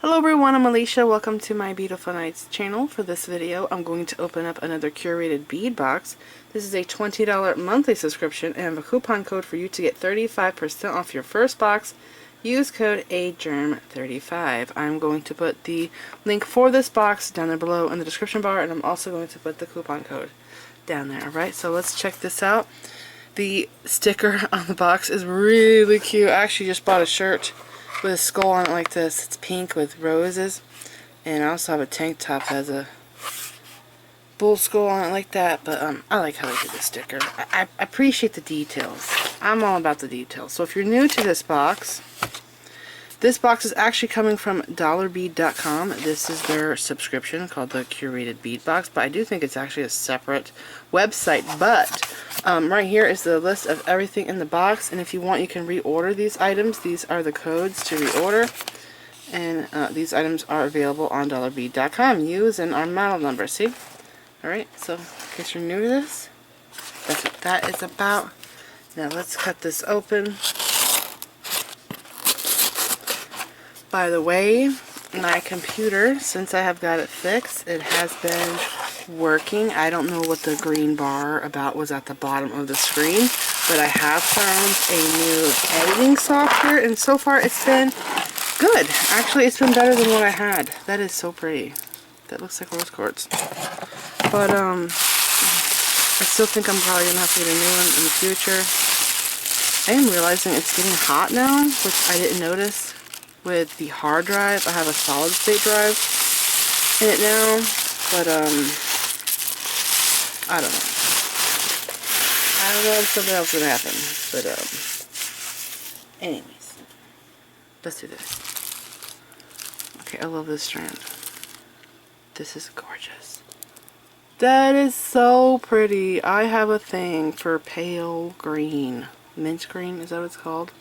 Hello everyone, I'm Alicia. Welcome to my Beautiful Nights channel. For this video, I'm going to open up another curated bead box. This is a $20 monthly subscription and I have a coupon code for you to get 35% off your first box. Use code AGERM35. I'm going to put the link for this box down there below in the description bar, and I'm also going to put the coupon code down there. Alright, so let's check this out. The sticker on the box is really cute. I actually just bought a shirt with a skull on it like this. It's pink with roses, and I also have a tank top that has a bull skull on it like that, but I like how they did the sticker. I appreciate the details. I'm all about the details. So if you're new to this box is actually coming from dollarbead.com. This is their subscription called the Curated Bead Box, but I do think it's actually a separate website. But right here is the list of everything in the box, and if you want, you can reorder these items. These are the codes to reorder, and these items are available on dollarbead.com. Use and our model number. See? Alright, so in case you're new to this, that's what that is about. Now let's cut this open. By the way, my computer, since I have got it fixed, it has been working. I don't know what the green bar about was at the bottom of the screen, but I have found a new editing software, and so far it's been good. Actually, it's been better than what I had. That is so pretty. That looks like rose quartz. But I still think I'm probably going to have to get a new one in the future. I am realizing it's getting hot now, which I didn't notice. With the hard drive, I have a solid state drive in it now, but I don't know. I don't know if something else is gonna happen, but anyways, let's do this. Okay, I love this strand. This is gorgeous. That is so pretty. I have a thing for pale green, mint green. Is that what it's called?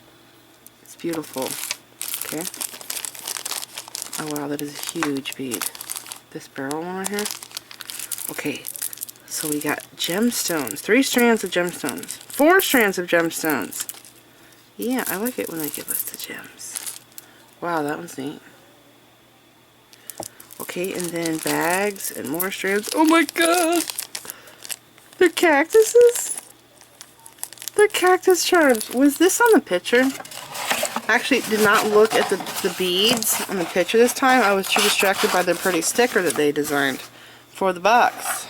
It's beautiful. Okay. Oh wow, that is a huge bead. This barrel one right here. Okay, so we got gemstones. 3 strands of gemstones. 4 strands of gemstones. Yeah, I like it when they give us the gems. Wow, that one's neat. Okay, and then bags and more strands. Oh my god! They're cactuses? They're cactus charms. Was this on the picture? I actually did not look at the beads on the picture this time. I was too distracted by the pretty sticker that they designed for the box.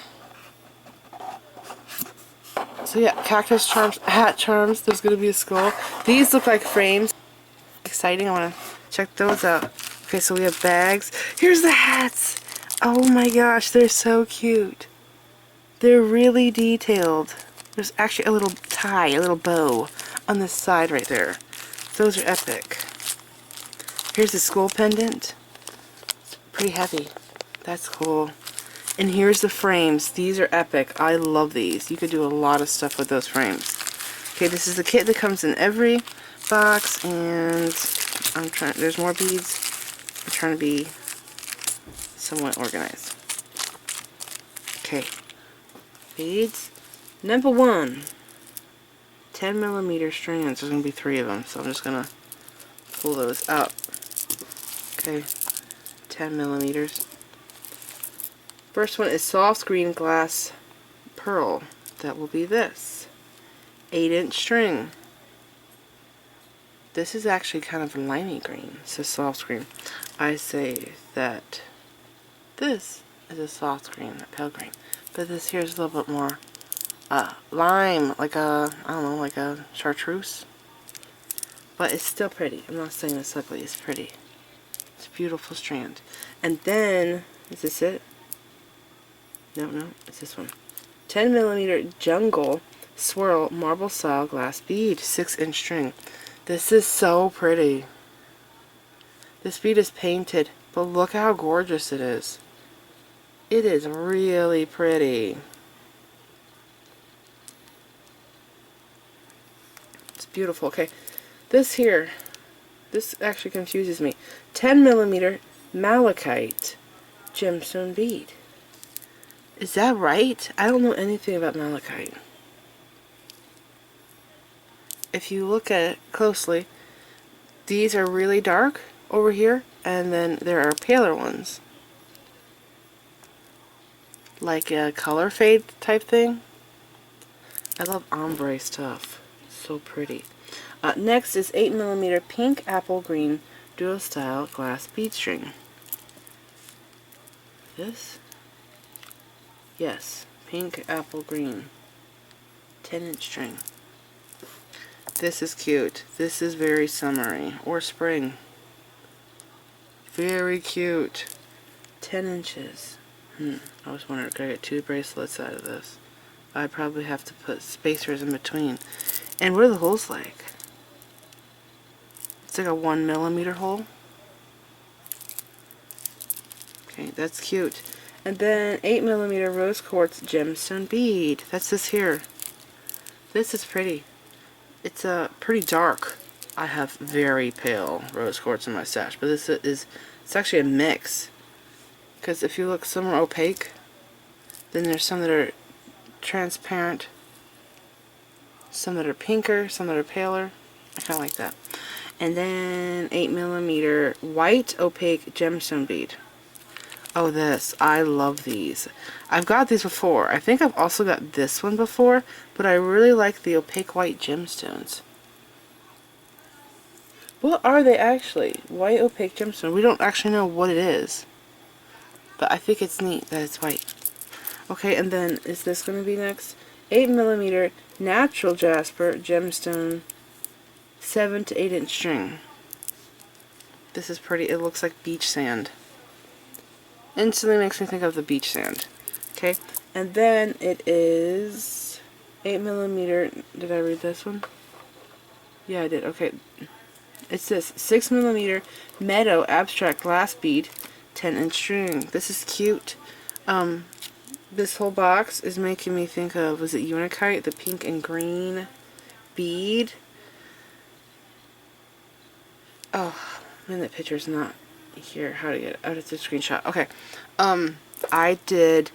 So yeah, cactus charms, hat charms. There's going to be a skull. These look like frames. Exciting. I want to check those out. Okay, so we have bags. Here's the hats. Oh my gosh, they're so cute. They're really detailed. There's actually a little tie, a little bow on the side right there. Those are epic. Here's the skull pendant. It's pretty heavy. That's cool. And here's the frames. These are epic. I love these. You could do a lot of stuff with those frames. Okay, this is the kit that comes in every box, and there's more beads. I'm trying to be somewhat organized. Okay. Beads. Number 1. 10mm strands. There's going to be 3 of them, so I'm just going to pull those out. Okay, 10mm. First one is soft green glass pearl. That will be this. 8-inch string. This is actually kind of limey green. It says soft green. I say that this is a soft green, a pale green. But this here is a little bit more lime, like a, I don't know, like a chartreuse. But it's still pretty. I'm not saying it's ugly, it's pretty. It's a beautiful strand. And then, is this it? No, it's this one. 10mm jungle swirl marble style glass bead, 6-inch string. This is so pretty. This bead is painted, but look how gorgeous it is. It is really pretty. Beautiful. Okay, this here, this actually confuses me. 10mm malachite gemstone bead. Is that right? I don't know anything about malachite. If you look at it closely, these are really dark over here, And then there are paler ones, like a color fade type thing. I love ombre stuff. So pretty. Next is 8mm pink apple green dual style glass bead string. This? Yes, pink apple green 10-inch string. This is cute. This is very summery or spring. Very cute. 10 inches. I was wondering, could I get 2 bracelets out of this? I'd probably have to put spacers in between. And what are the holes like? It's like a 1mm hole. Okay, that's cute. And then 8mm rose quartz gemstone bead. That's this here. This is pretty. It's pretty dark. I have very pale rose quartz in my stash, but this is, it's actually a mix. Because if you look, some are opaque, then there's some that are transparent, some that are pinker, some that are paler. I kind of like that. And then 8mm white opaque gemstone bead. Oh, this. I love these. I've got these before. I think I've also got this one before, but I really like the opaque white gemstones. What are they actually? White opaque gemstone. We don't actually know what it is, but I think it's neat that it's white. Okay, and then is this going to be next? 8mm natural Jasper gemstone 7 to 8 inch string. This is pretty. It looks like beach sand. Instantly makes me think of the beach sand. Okay, and then it is 8mm. Did I read this one? Yeah, I did. Okay, it's this 6mm meadow abstract glass bead 10-inch string. This is cute. This whole box is making me think of, was it Unikite, the pink and green bead? Oh, man, that picture's not here. How to get it? Oh, it's a screenshot. Okay. I did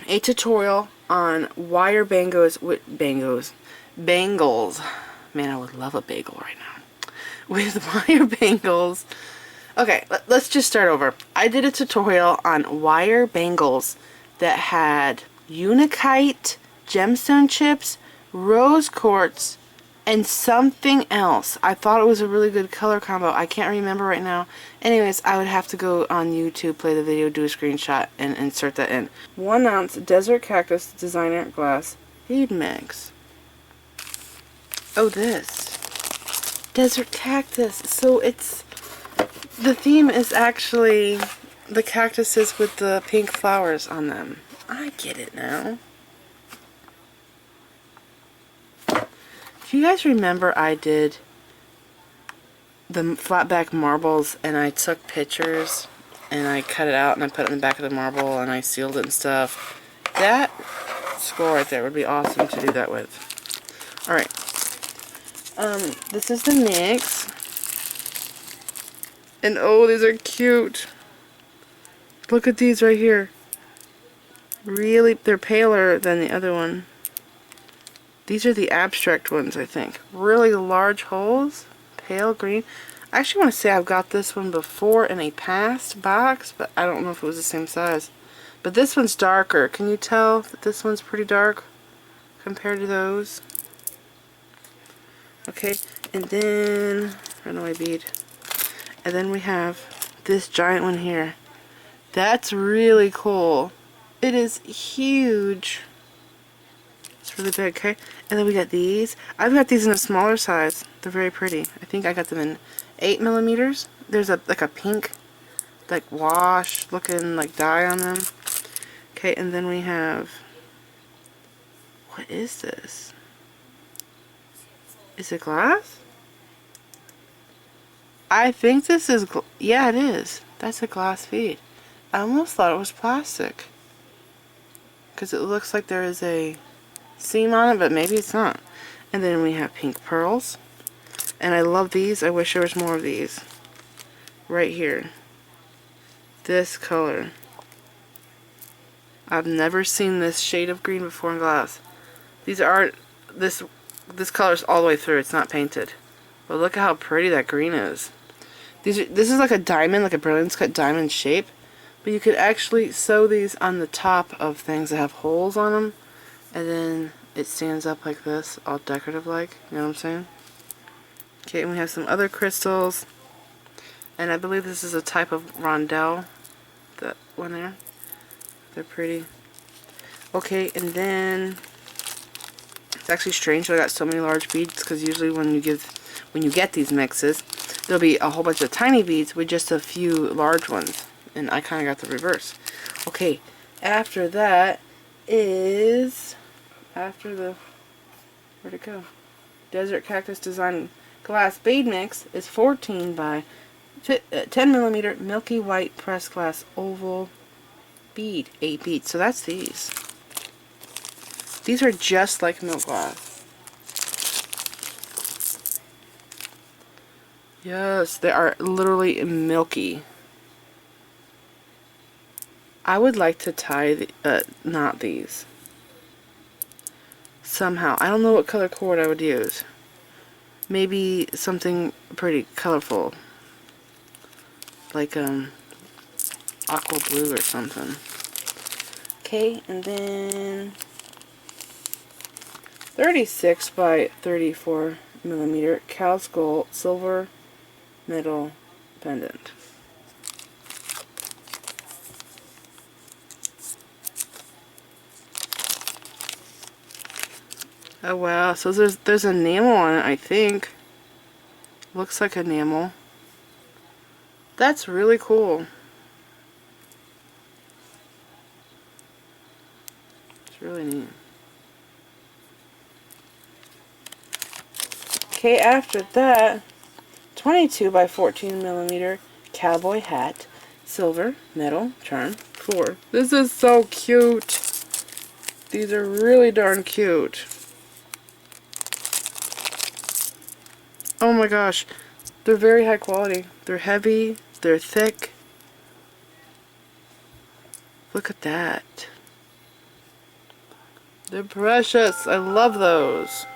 a tutorial on wire bangles with bangles. Man, I would love a bagel right now. With wire bangles. Okay, let's just start over. I did a tutorial on wire bangles that had Unikite, gemstone chips, rose quartz, and something else. I thought it was a really good color combo. I can't remember right now. Anyways, I would have to go on YouTube, play the video, do a screenshot, and insert that in. 1 ounce Desert Cactus Designer Glass Bead Mix. Oh, this. Desert Cactus. So it's, the theme is actually the cactuses with the pink flowers on them. I get it now. Do you guys remember I did the flat back marbles and I took pictures and I cut it out and I put it in the back of the marble and I sealed it and stuff? That scroll right there would be awesome to do that with. Alright. This is the mix. And oh, these are cute. Look at these right here. Really, they're paler than the other one. These are the abstract ones, I think. Really large holes. Pale green. I actually want to say I've got this one before in a past box, but I don't know if it was the same size. But this one's darker. Can you tell that this one's pretty dark compared to those? Okay, and then, runaway bead. And then we have this giant one here. That's really cool. It is huge. It's really big, okay? And then we got these. I've got these in a smaller size. They're very pretty. I think I got them in 8mm. There's like a pink, like wash looking like dye on them. Okay, and then we have, what is this? Is it glass? I think this is, yeah, it is. That's a glass bead. I almost thought it was plastic, because it looks like there is a seam on it, but maybe it's not. And then we have pink pearls. And I love these. I wish there was more of these. Right here. This color. I've never seen this shade of green before in glass. These are, this color's all the way through. It's not painted. But look at how pretty that green is. This is like a diamond, like a brilliance cut diamond shape. But you could actually sew these on the top of things that have holes on them. And then it stands up like this, all decorative like. You know what I'm saying? Okay, and we have some other crystals. And I believe this is a type of rondelle. That one there. They're pretty. Okay, and then it's actually strange that I got so many large beads, because usually when you get these mixes, there'll be a whole bunch of tiny beads with just a few large ones. And I kind of got the reverse. Okay, after that is where'd it go? Desert Cactus Design Glass Bead Mix is 14 by 10 millimeter Milky White Pressed Glass Oval Bead, 8 beads. So that's these. These are just like milk glass. Yes, they are literally milky. I would like to tie knot these somehow. I don't know what color cord I would use. Maybe something pretty colorful, like aqua blue or something. Okay, and then 36 by 34 millimeter cow skull silver metal pendant. Oh wow, so there's enamel on it, I think. Looks like enamel. That's really cool. It's really neat. Okay, after that, 22 by 14 millimeter cowboy hat, silver metal charm 4. This is so cute. These are really darn cute. Oh my gosh, they're very high quality. They're heavy, they're thick. Look at that. They're precious. I love those.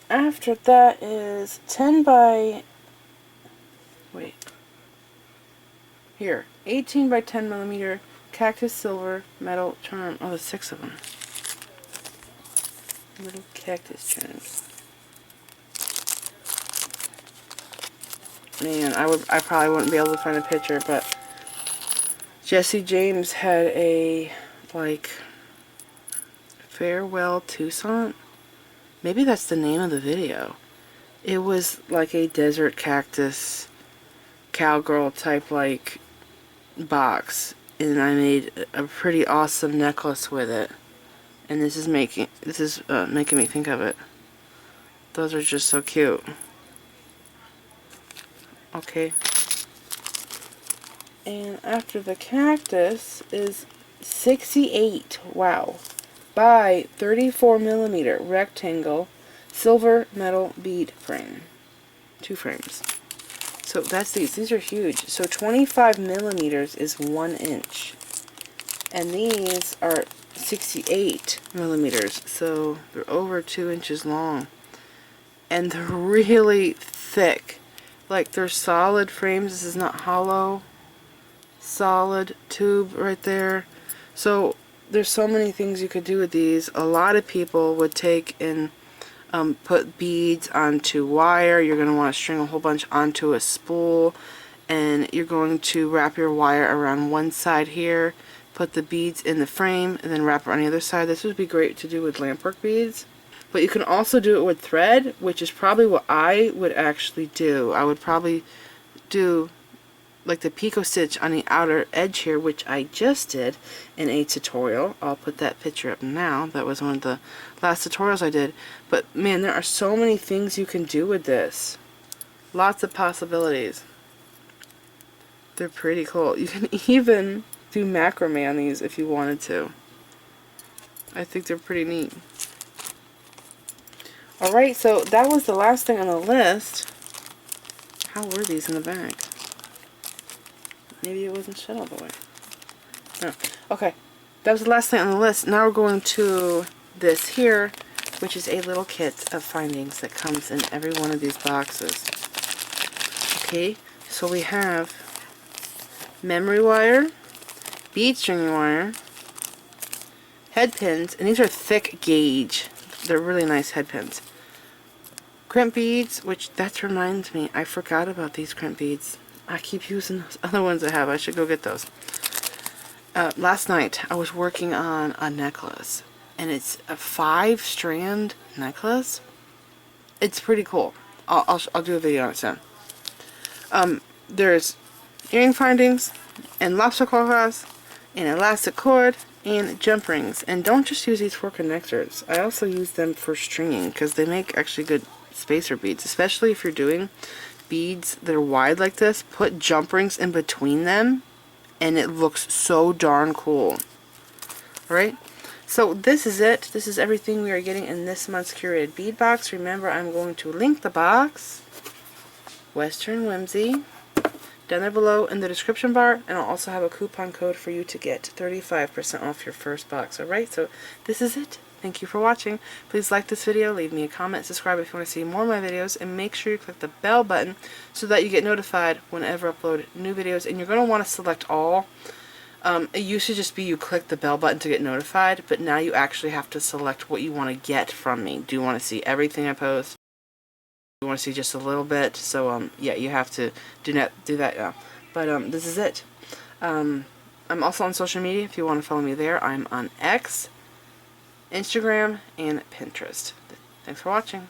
After that is 10 by, wait, here, 18 by 10 millimeter Cactus silver metal charm. Oh, there's 6 of them. Little cactus charms. Man, I probably wouldn't be able to find a picture, but Jesse James had a, like, Farewell Tucson? Maybe that's the name of the video. It was like a desert cactus cowgirl type, like, box. And I made a pretty awesome necklace with it. And this is making me think of it. Those are just so cute. Okay. And after the cactus is 68, wow, by 34 millimeter rectangle silver metal bead frame. 2 frames. So that's these. These are huge. So 25 millimeters is 1 inch. And these are 68 millimeters. So they're over 2 inches long. And they're really thick. Like, they're solid frames. This is not hollow. Solid tube right there. So there's so many things you could do with these. A lot of people would take and put beads onto wire. You're going to want to string a whole bunch onto a spool, and you're going to wrap your wire around one side here, put the beads in the frame, and then wrap it on the other side. This would be great to do with lampwork beads. But you can also do it with thread, which is probably what I would actually do. I would probably do like the picot stitch on the outer edge here, which I just did in a tutorial. I'll put that picture up now. That was one of the last tutorials I did. But man, there are so many things you can do with this. Lots of possibilities. They're pretty cool. You can even do macrame on these if you wanted to. I think they're pretty neat. Alright, so that was the last thing on the list. How were these in the bag? Maybe it wasn't shut all the way. No. Okay. That was the last thing on the list. Now we're going to this here, which is a little kit of findings that comes in every one of these boxes. Okay, so we have memory wire, bead stringing wire, head pins, and these are thick gauge. They're really nice head pins. Crimp beads, which that reminds me, I forgot about these crimp beads. I keep using those other ones I have. I should go get those. Last night I was working on a necklace, and it's a 5-strand necklace. It's pretty cool. I'll do a video on it soon. There's earring findings, and lobster claw clasps, and elastic cord, and jump rings. And don't just use these for connectors. I also use them for stringing because they make actually good spacer beads, especially if you're doing beads that are wide like this. Put jump rings in between them and it looks so darn cool. Alright, so this is it. This is everything we are getting in this month's curated bead box. Remember, I'm going to link the box, Western Whimsy, down there below in the description bar, and I'll also have a coupon code for you to get 35% off your first box. Alright, so this is it. Thank you for watching. Please like this video, leave me a comment, subscribe if you want to see more of my videos, and make sure you click the bell button so that you get notified whenever I upload new videos. And you're going to want to select all. It used to just be you click the bell button to get notified, but now you actually have to select what you want to get from me. Do you want to see everything I post? Do you want to see just a little bit? So yeah, you have to do that now. But this is it. I'm also on social media if you want to follow me there. I'm on X, Instagram, and Pinterest. Thanks for watching.